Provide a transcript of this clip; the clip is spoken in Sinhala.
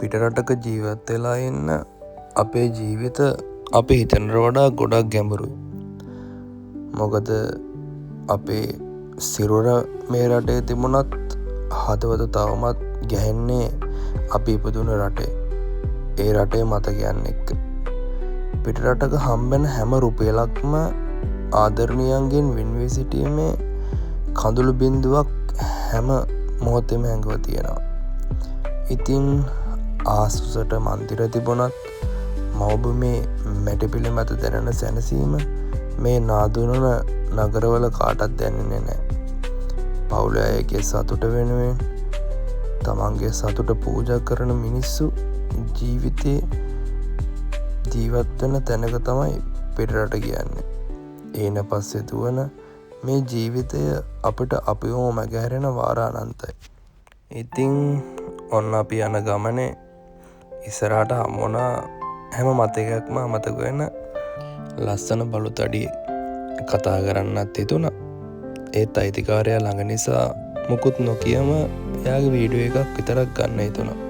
පිටරටක ජීවත් වෙලා ඉන්න අපේ ජීවිත අපි හිතනට වඩා ගොඩක් ගැඹුරුයි. මොකද අපේ සිරුර මේ රටේ තිබුණත් හදවත තවමත් ගැහෙන්නේ අපි ඉපදුන රටේ. ඒ රටේ මතකයන් එක්ක. පිටරටක හම්බෙන හැම රුපියලක්ම ආදරණීයන්ගෙන් වෙන්වී සිටීමේ කඳුළු බිඳුවක් හැම මොහොතෙම හැඟව තියෙනවා. ඉතින් ආසුසට මන්දිර තිබුණත් මව්බිමේ මැටි මත දැනෙන සැනසීම මේ නාදුනන නගරවල කාටත් දැනෙන්නේ නැහැ. පවුල අයගේ සතුට වෙනුවෙන් තමන්ගේ සතුට පූජා කරන මිනිස්සු ජීවිතේ ජීවත් වෙන තැනක තමයි පිටරට කියන්නේ. ඒන පස්සේ දුවන මේ ජීවිතය අපිට අපිවම මැගහැරෙන වාර අනන්තයි. ඉතින් ඔන්න අපි යන ගමනේ ඉස්සරහට හම්බුණා හැම මතකයක්ම අමතක වෙන ලස්සන බලුතඩිය කතා කරන්නත් හිතුණා. ඒත් අයිතිකාරයා ළඟ නිසා මුකුත් නොකියම එයාගේ වීඩියෝ එකක් විතරක් ගන්න හිතුණා.